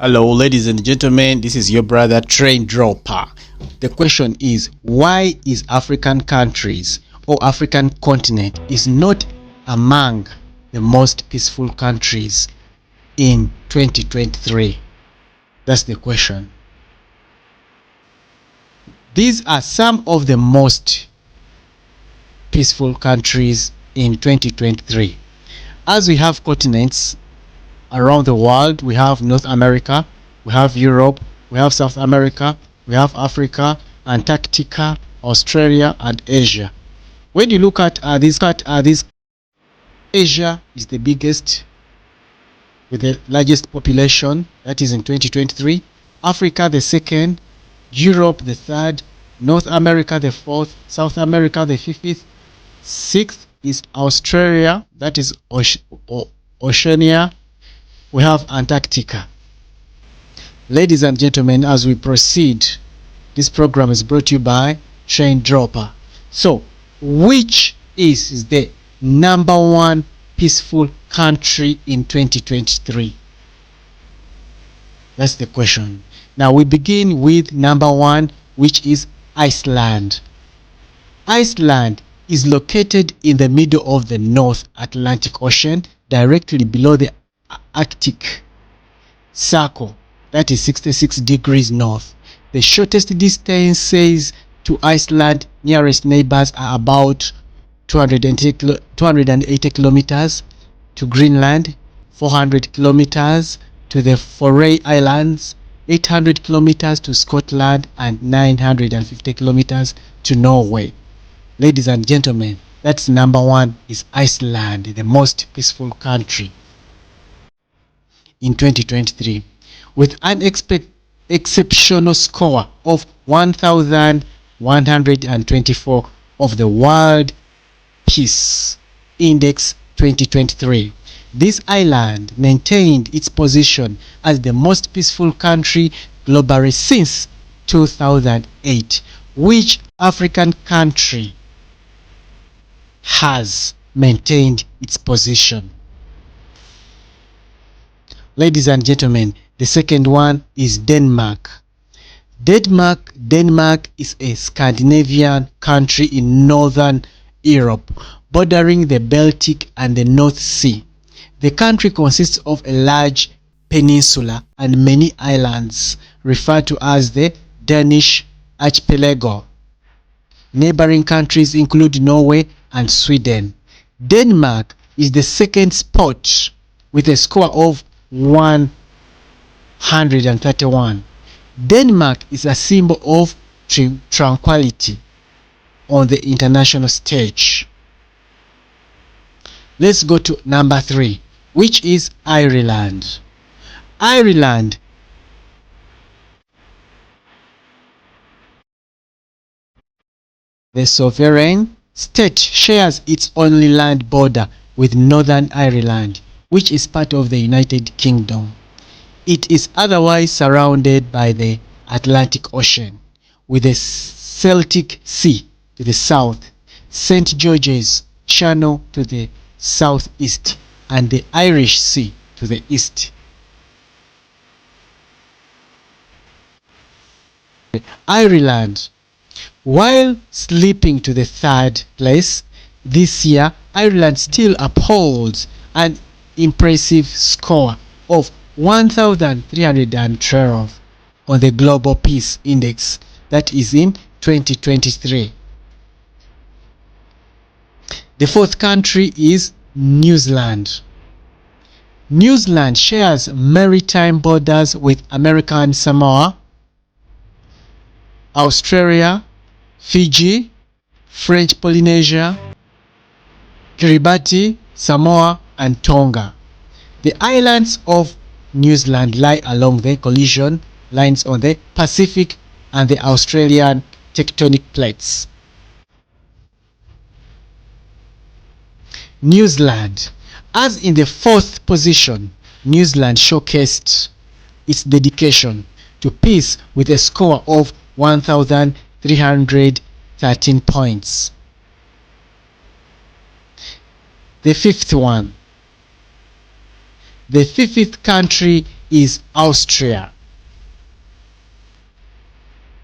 Hello, ladies and gentlemen, this is your brother Train Dropper. The question is, why is African countries or African continent is not among the most peaceful countries in 2023? That's the question. These are some of the most peaceful countries in 2023. As we have continents around the world, we have North America, we have Europe, we have South America, we have Africa, Antarctica, Australia, and Asia. When you look at these, Asia is the biggest with the largest population, that is in 2023. Africa the second, Europe the third, North America the fourth, South America the fifth, sixth is Australia, that is Oceania. We have Antarctica. Ladies and gentlemen, as we proceed, this program is brought to you by Train Dropper. So, which is the number one peaceful country in 2023? That's the question. Now we begin with number one, which is Iceland. Iceland is located in the middle of the North Atlantic Ocean, directly below the Arctic Circle, that is 66 degrees north. The shortest distances to Iceland's nearest neighbors are about 280 kilometers to Greenland, 400 kilometers to the Faroe Islands, 800 kilometers to Scotland, and 950 kilometers to Norway. Ladies and gentlemen, that's number one is Iceland, the most peaceful country in 2023, with an exceptional score of 1,124 of the World Peace Index 2023. This island maintained its position as the most peaceful country globally since 2008. Which African country has maintained its position? Ladies and gentlemen, the second one is Denmark. Denmark is a Scandinavian country in northern Europe, bordering the Baltic and the North Sea. The country consists of a large peninsula and many islands, referred to as the Danish archipelago. Neighboring countries include Norway and Sweden. Denmark is the second spot with a score of 131. Denmark is a symbol of tranquility on the international stage. Let's go to number 3, which is Ireland. Ireland the sovereign state shares its only land border with Northern Ireland, which is part of the United Kingdom. It is otherwise surrounded by the Atlantic Ocean, with the Celtic Sea to the south, St. George's Channel to the southeast, and the Irish Sea to the east. Ireland, while slipping to the third place this year, Ireland still upholds an impressive score of 1,312 on the Global Peace Index, that is in 2023. The fourth country is New Zealand. New Zealand shares maritime borders with American Samoa, Australia, Fiji, French Polynesia, Kiribati, Samoa, and Tonga. The islands of New Zealand lie along the collision lines on the Pacific and the Australian tectonic plates. New Zealand. As in the fourth position, New Zealand showcased its dedication to peace with a score of 1,313 points. The fifth one. The fifth country is Austria.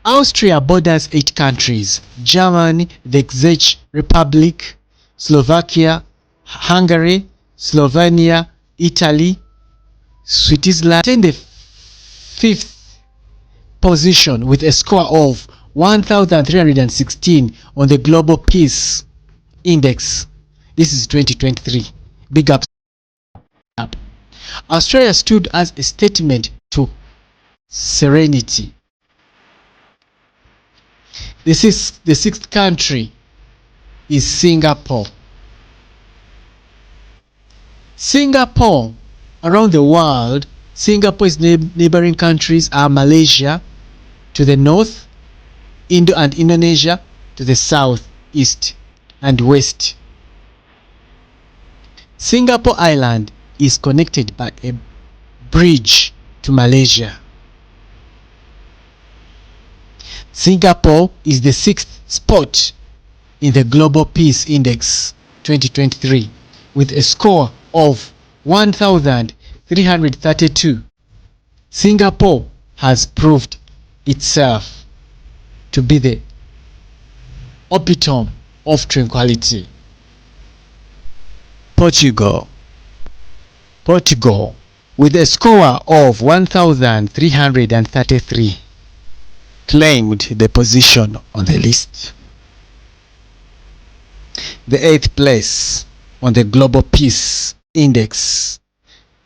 Austria borders 8 countries: Germany, the Czech Republic, Slovakia, Hungary, Slovenia, Italy, Switzerland. In the 5th position with a score of 1,316 on the Global Peace Index. This is 2023. Big up. Australia stood as a statement to serenity. The sixth country is Singapore. Singapore, around the world, Singapore's neighboring countries are Malaysia to the north, Indo and Indonesia to the south, east and west. Singapore Island is connected by a bridge to Malaysia. Singapore is the 6th spot in the Global Peace Index 2023 with a score of 1,332. Singapore has proved itself to be the epitome of tranquility. Portugal with a score of 1,333 claimed the position on the list. The 8th place on the Global Peace Index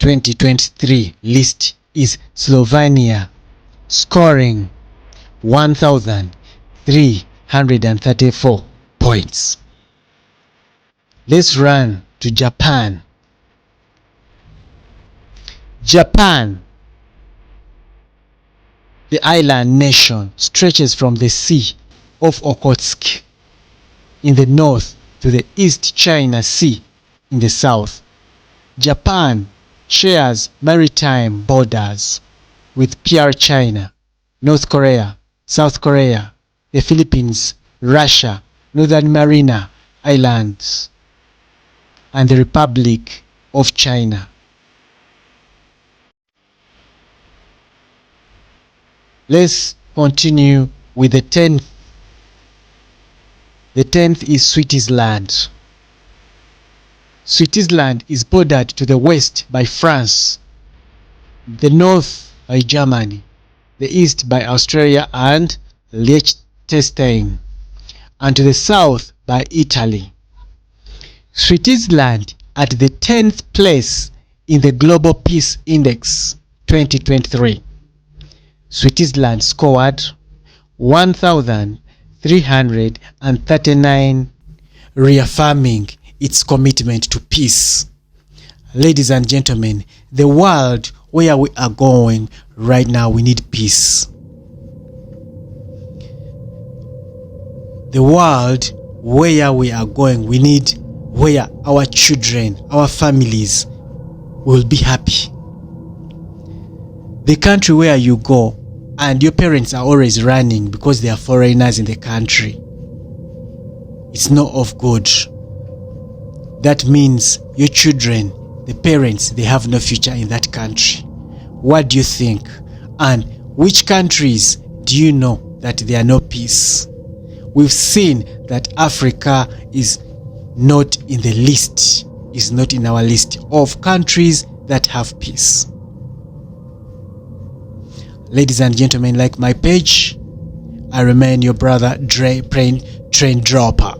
2023 list is Slovenia, scoring 1,334 points. Let's run to Japan. Japan, the island nation, stretches from the Sea of Okhotsk in the north to the East China Sea in the south. Japan shares maritime borders with PR China, North Korea, South Korea, the Philippines, Russia, Northern Mariana Islands, and the Republic of China. Let's continue with the 10th. The 10th is Switzerland. Switzerland is bordered to the west by France, the north by Germany, the east by Austria and Liechtenstein, and to the south by Italy. Switzerland at the 10th place in the Global Peace Index 2023. Switzerland scored 1,339, reaffirming its commitment to peace. Ladies and gentlemen, the world where we are going right now, we need peace. The world where we are going, we need where our children, our families will be happy. The country where you go and your parents are always running because they are foreigners in the country, it's not of good. That means your children, the parents, they have no future in that country. What do you think? And which countries do you know that there are no peace? We've seen that Africa is not in the list, is not in our list of countries that have peace. Ladies and gentlemen, like my page, I remain your brother Dre Train Dropper.